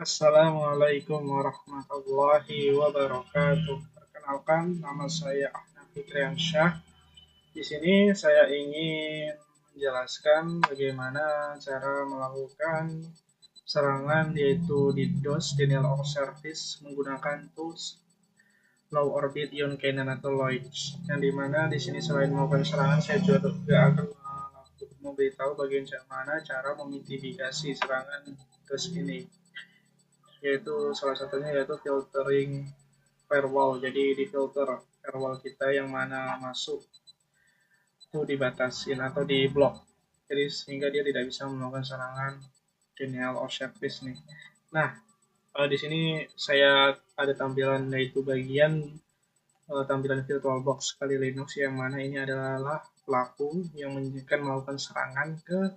Assalamualaikum warahmatullahi wabarakatuh. Perkenalkan, nama saya Ahmad Fitriansyah. Di sini saya ingin menjelaskan bagaimana cara melakukan serangan yaitu DDoS (Denial of Service) menggunakan tools Low Orbit Ion Cannon atau LOIDS. Yang dimana di sini selain melakukan serangan, saya juga akan memberitahu bagaimana cara memitigasi serangan DDoS ini, yaitu salah satunya yaitu filtering firewall. Jadi di filter firewall kita yang mana masuk itu dibatasin atau di block, jadi sehingga dia tidak bisa melakukan serangan denial of service nih. Nah, di sini saya ada tampilan yaitu bagian tampilan VirtualBox Kali Linux, yang mana ini adalah pelaku yang menginginkan melakukan serangan ke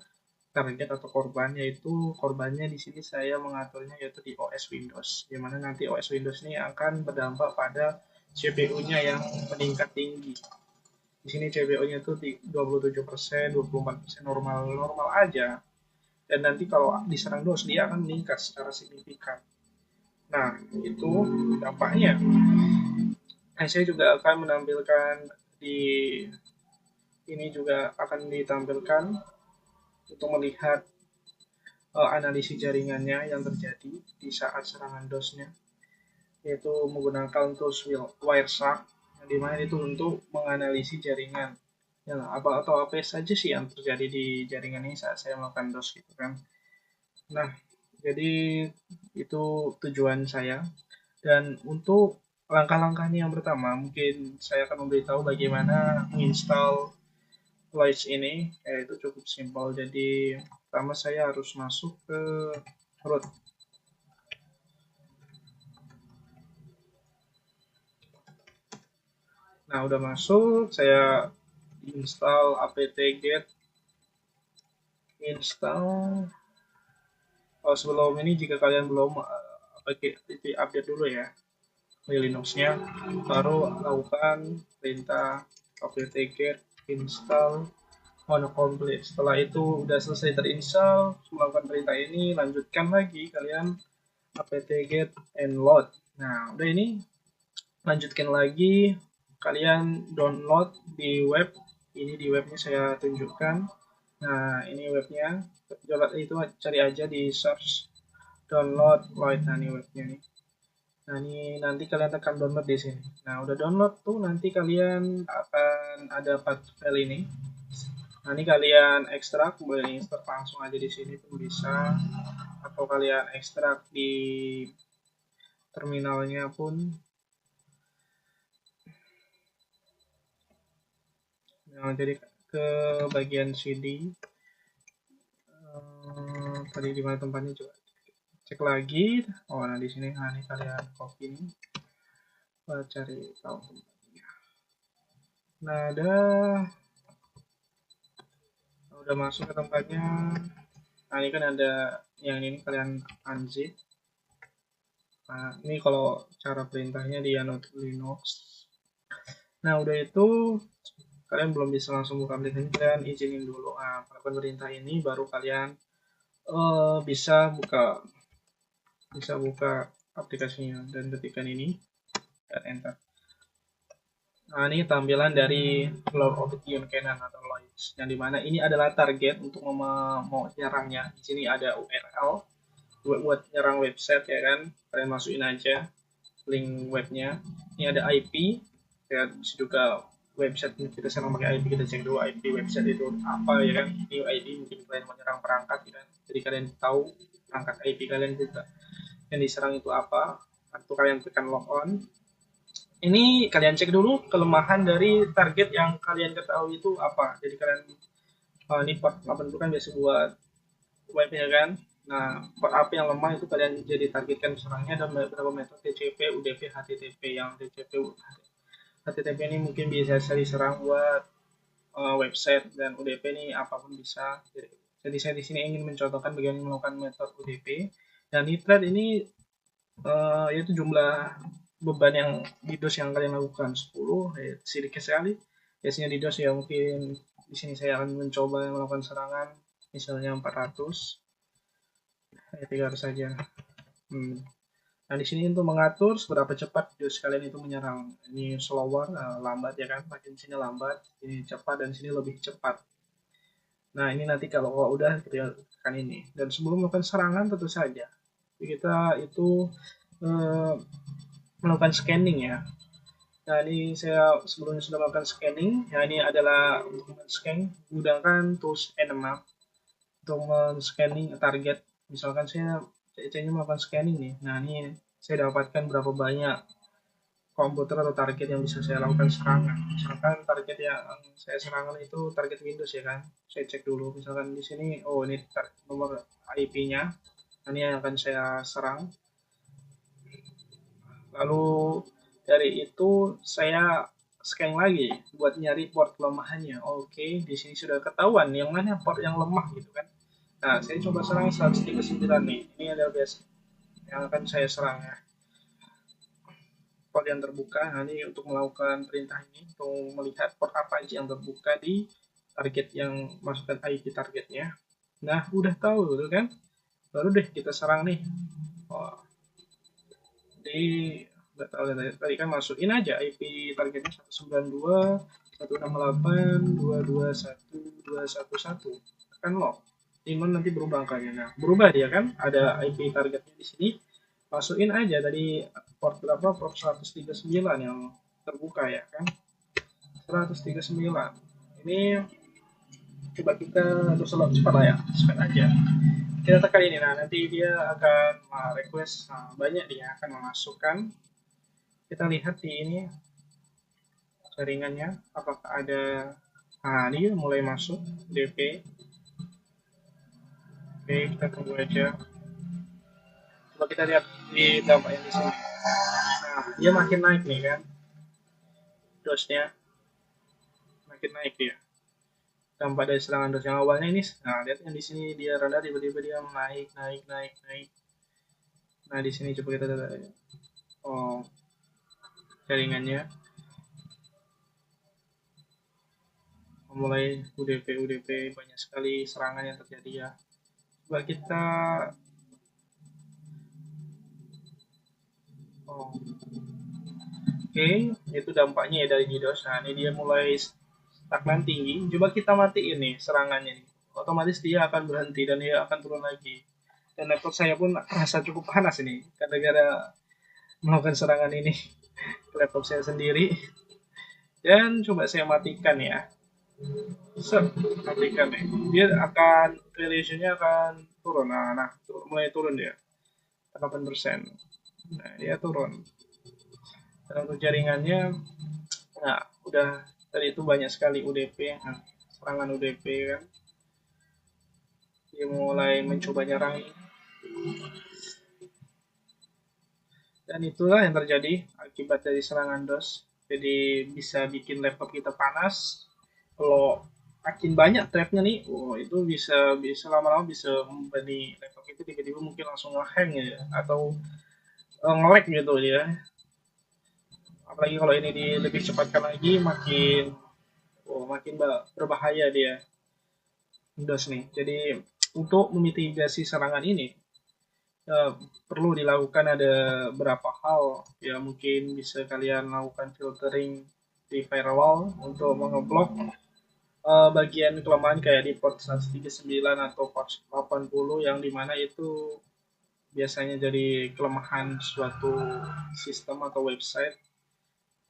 target atau korban, yaitu korbannya di sini saya mengaturnya yaitu di OS Windows, di mana nanti OS Windows ini akan berdampak pada CPU-nya yang meningkat tinggi. Di sini CPU-nya itu 27%, 24% normal aja, dan nanti kalau diserang DOS dia akan meningkat secara signifikan. Nah, itu dampaknya. Saya juga akan menampilkan di ini juga akan ditampilkan untuk melihat analisis jaringannya yang terjadi di saat serangan DOS-nya, yaitu menggunakan tools Wireshark, yang dimana itu untuk menganalisis jaringan ya, apa saja sih yang terjadi di jaringan ini saat saya melakukan DOS gitu kan. Nah, jadi itu tujuan saya. Dan untuk langkah-langkahnya, yang pertama mungkin saya akan memberitahu bagaimana menginstal Loids ini, yaitu cukup simpel. Jadi pertama saya harus masuk ke root. Nah, udah masuk, saya install apt-get install. Oh, sebelum ini jika kalian belum update dulu ya di Linux-nya, baru lakukan perintah apt-get install on complete. Setelah itu udah selesai terinstall, melakukan perintah ini, lanjutkan lagi kalian apt-get and load. Nah, udah ini lanjutkan lagi, kalian download di web. Ini di webnya saya tunjukkan. Nah, ini webnya. Download itu cari aja di search download Lloyd. Nah, ini webnya nih. Nah, ini nanti kalian tekan download di sini. Nah, udah download tuh nanti kalian akan ada file ini. Nah, ini kalian ekstrak, boleh install langsung aja di sini pun bisa, atau kalian ekstrak di terminalnya pun. Nah, jadi ke bagian CD, tadi di mana tempatnya coba cek lagi. Oh, nah di sini, nah ini kalian copy nih, cari tahu tempatnya. Nah, udah masuk ke tempatnya. Nah, ini kan ada yang ini, kalian unzip. Nah, ini kalau cara perintahnya di Linux. Nah, udah itu kalian belum bisa langsung buka aplikasi, kalian izinin dulu. Nah, melakukan perintah ini baru kalian bisa buka aplikasinya, dan ketikkan ini dan enter. Nah, ini tampilan dari Lord of Ion Cannon atau Lloyds, yang dimana ini adalah target untuk mau nyerangnya. Di sini ada URL buat nyerang website ya kan, kalian masukin aja link webnya. Ini ada IP ya, bisa juga website kita serang pakai IP, kita cek dulu IP website itu apa ya kan. Ini ID mungkin kalian mau nyerang perangkat ya kan, jadi kalian tahu perangkat IP kalian juga yang diserang itu apa, atau kalian tekan logon. Ini kalian cek dulu kelemahan dari target yang kalian ketahui itu apa. Jadi kalian ini port 80 kan biasa buat web ya kan. Nah, port apa yang lemah itu kalian jadi targetkan serangnya, dan beberapa metode TCP, UDP, HTTP. Yang TCP, HTTP ini mungkin bisa diserang buat website, dan UDP ini apapun bisa. Jadi saya di sini ingin mencontohkan bagaimana melakukan metode UDP. Dan nitrat ini yaitu jumlah beban yang DDoS yang kalian lakukan 10, sedikit sekali. Biasanya DDoS ya, mungkin di sini saya akan mencoba melakukan serangan misalnya 400, 300 saja. Nah, di sini untuk mengatur seberapa cepat DOS kalian itu menyerang. Ini slower, lambat ya kan, makin sini lambat, ini cepat, dan sini lebih cepat. Nah, ini nanti kalau udah kita tekan ini. Dan sebelum melakukan serangan tentu saja kita itu melakukan scanning ya. Nah, ini saya sebelumnya sudah melakukan scanning. Ya, ini adalah untuk men-scan menggunakan tools Nmap untuk men-scanning target. Misalkan saya CC-nya melakukan scanning nih. Nah, ini saya dapatkan berapa banyak komputer atau target yang bisa saya lakukan serangan. Misalkan target yang saya serangan itu target Windows ya kan. Saya cek dulu. Misalkan di sini, oh ini nomor IP-nya. Ini yang akan saya serang. Lalu dari itu saya scan lagi buat nyari port kelemahannya. Oke, di sini sudah ketahuan yang mana port yang lemah gitu kan. Nah, saya coba serang 139 nih. Ini adalah biasa yang akan saya serang ya. Port yang terbuka. Nah, ini untuk melakukan perintah ini untuk melihat port apa aja yang terbuka di target yang masukkan IP targetnya. Nah, udah tahu gitu kan. Baru deh kita serang nih. Oh, di nggak tahu tadi kan masukin aja IP targetnya 192.168.221.211 kan lock iman nanti berubah angkanya. Nah, berubah dia kan ada IP targetnya di sini, masukin aja dari port berapa, port 139 yang terbuka ya kan, 139 ini. Coba kita untuk selalu cepat lah ya, cepat aja kita tekan ini. Nah, nanti dia akan request, banyak dia akan memasukkan. Kita lihat di ini jaringannya apakah ada. Nah, dia mulai masuk DP. Oke, kita tunggu aja. Coba kita lihat di dampak yang di sini. Nah, dia makin naik nih kan, dosnya makin naik dia. Dampak dari serangan dos yang awalnya ini, nah lihat yang di sini dia rendah, tiba-tiba dia naik. Nah, di sini coba kita lihat. Oh, jaringannya mulai UDP banyak sekali serangan yang terjadi ya. Coba kita oke, itu dampaknya ya dari DDoS. Nah, ini dia mulai stagnan tinggi. Coba kita matiin nih serangannya nih. Otomatis dia akan berhenti dan dia akan turun lagi. Dan laptop saya pun rasa cukup panas ini gara-gara melakukan serangan ini ke laptop saya sendiri. Dan coba saya matikan ya. Matikan nih. Dia akan relationnya akan turun. Nah, mulai turun dia. 8%. Nah, dia turun. Dan untuk jaringannya, nah udah tadi itu banyak sekali UDP, nah, serangan UDP kan. Dia mulai mencoba nyerang. Dan itulah yang terjadi akibat dari serangan DOS. Jadi bisa bikin laptop kita panas. Kalau makin banyak threadnya nih, itu bisa lama-lama bisa membuat laptop itu tiba-tiba mungkin langsung nge-hang ya, atau nge-lag gitu ya. Apalagi kalau ini lebih cepatkan lagi, makin berbahaya dia DOS nih. Jadi untuk memitigasi serangan ini perlu dilakukan ada beberapa hal ya. Mungkin bisa kalian lakukan filtering di firewall untuk mengeblok bagian kelemahan kayak di port 139 atau port 80 yang dimana itu biasanya jadi kelemahan suatu sistem atau website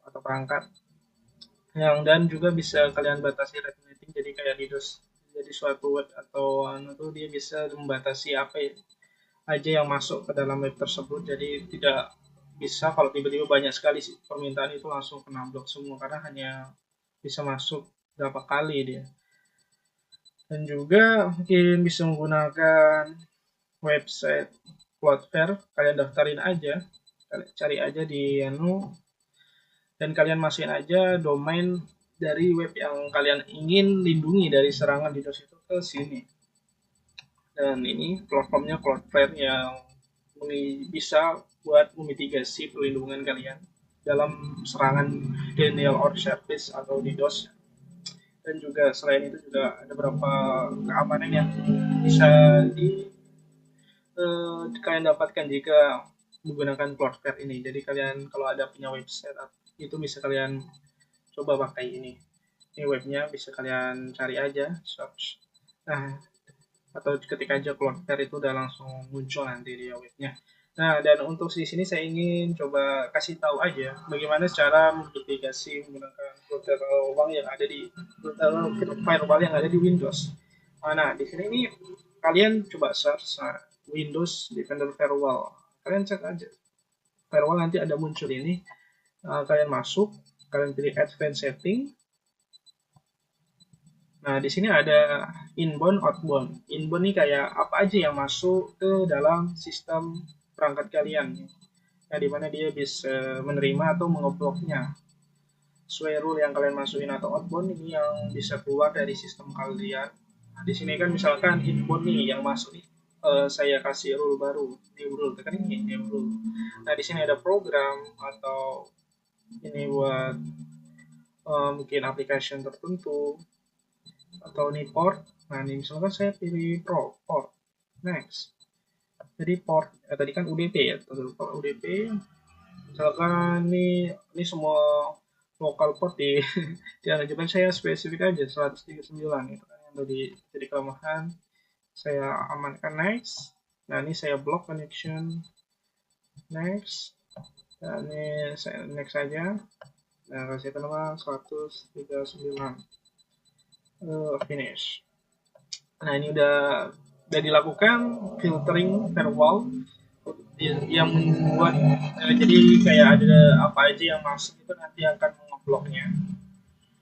atau perangkat. Dan juga bisa kalian batasi rate limiting, jadi kayak di DOS, jadi suatu web atau tuh dia bisa membatasi apa aja yang masuk ke dalam web tersebut. Jadi tidak bisa kalau tiba-tiba banyak sekali permintaan itu langsung kena blok semua, karena hanya bisa masuk berapa kali dia. Dan juga mungkin bisa menggunakan website Cloudflare, kalian daftarin aja, kalian cari aja di dan kalian masukin aja domain dari web yang kalian ingin lindungi dari serangan DDoS itu ke sini. Dan ini platformnya Cloudflare yang bisa buat memitigasi perlindungan kalian dalam serangan denial of service atau DDoS. Dan juga selain itu juga ada beberapa keamanan yang bisa kalian dapatkan jika menggunakan Cloudflare ini. Jadi kalian kalau ada punya website itu bisa kalian coba pakai ini. Ini webnya bisa kalian cari aja, search. Nah, atau ketik aja Cloudflare itu udah langsung muncul nanti di webnya. Nah, dan untuk di sini saya ingin coba kasih tahu aja bagaimana cara memitigasi menggunakan firewall yang ada di firewall yang ada di Windows. Nah, di sini ini kalian coba search Windows Defender Firewall. Kalian cek aja. Firewall nanti ada muncul ini. Kalian masuk, kalian pilih Advanced Setting. Nah, di sini ada inbound, outbound. Inbound ini kayak apa aja yang masuk ke dalam sistem perangkat kalian. Nah, di mana dia bisa menerima atau mengebloknya. Sesuai rule yang kalian masukin atau outbound ini yang bisa keluar dari sistem kalian. Nah, di sini kan misalkan inbound nih yang masuk nih. Saya kasih rule baru, new rule, tekan ini new rule. Nah, di sini ada program atau ini buat mungkin application tertentu atau ini port. Nah, ini misalkan saya pilih port. Next. Jadi port tadi kan UDP ya, port UDP. Misalkan ini semua lokal port di diajukan saya spesifik aja 139 itu kan yang tadi jadi kelemahan. Saya amankan next. Nah, ini saya block connection. Next. Dan ini saya next saja. Nah, kasih nama 139. Finish. Nah, ini udah dilakukan filtering firewall yang membuat jadi kayak ada apa aja yang masuk itu nanti akan mengebloknya.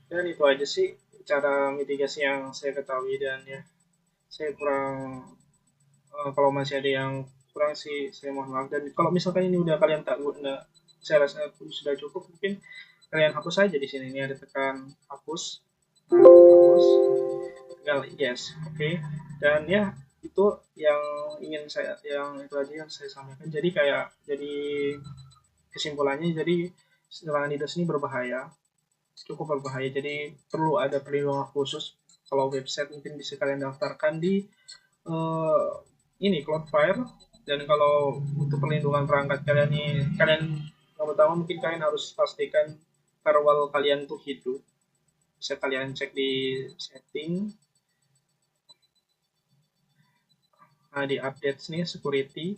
Dan itu aja sih cara mitigasi yang saya ketahui, dan ya saya kurang kalau masih ada yang kurang sih saya mohon maaf. Dan kalau misalkan ini udah kalian tak guna, saya rasa sudah cukup, mungkin kalian hapus aja di sini. Ini ada tekan hapus. Nah, hapus tinggal yes, oke. Dan ya itu yang itu aja yang saya sampaikan. Jadi kesimpulannya, jadi serangan DDoS ini berbahaya, cukup berbahaya. Jadi perlu ada perlindungan khusus. Kalau website mungkin bisa kalian daftarkan di ini Cloudflare. Dan kalau untuk perlindungan perangkat kalian yang pertama mungkin kalian harus pastikan firewall kalian tuh hidup. Bisa kalian cek di setting. Nah, di update nih security.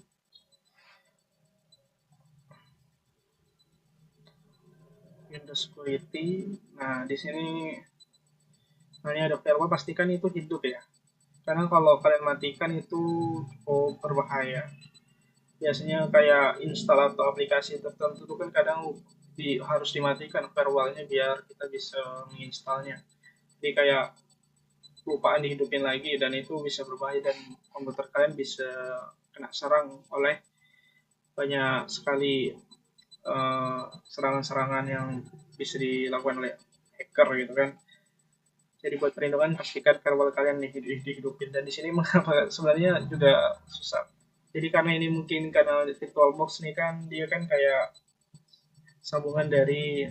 Windows security. Nah, di sini ini ada firewall, pastikan itu hidup ya. Karena kalau kalian matikan itu cukup berbahaya. Biasanya kayak install atau aplikasi tertentu itu kan kadang harus dimatikan firewallnya biar kita bisa menginstalnya. Jadi kayak lupaan dihidupin lagi, dan itu bisa berbahaya, dan komputer kalian bisa kena serang oleh banyak sekali serangan-serangan yang bisa dilakukan oleh hacker gitu kan. Jadi buat perlindungan pastikan firewall kalian dihidupin. Dan di sini mengapa sebenarnya juga susah. Jadi karena ini mungkin karena VirtualBox nih kan dia kan kayak sambungan dari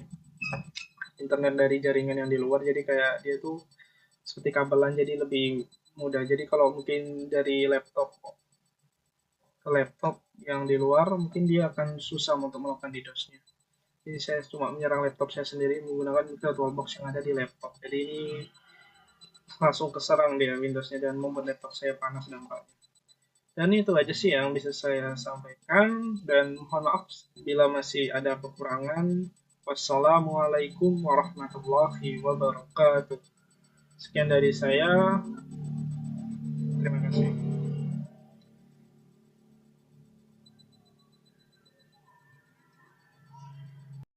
internet dari jaringan yang di luar, jadi kayak dia tuh seperti kabelan, jadi lebih mudah. Jadi kalau mungkin dari laptop ke laptop yang di luar, mungkin dia akan susah untuk melakukan DDoS-nya. Jadi saya cuma menyerang laptop saya sendiri menggunakan VirtualBox yang ada di laptop. Jadi ini langsung keserang dia Windows-nya dan membuat laptop saya panas dampaknya. Dan itu aja sih yang bisa saya sampaikan, dan mohon maaf bila masih ada kekurangan. Wassalamualaikum warahmatullahi wabarakatuh. Sekian dari saya. Terima kasih.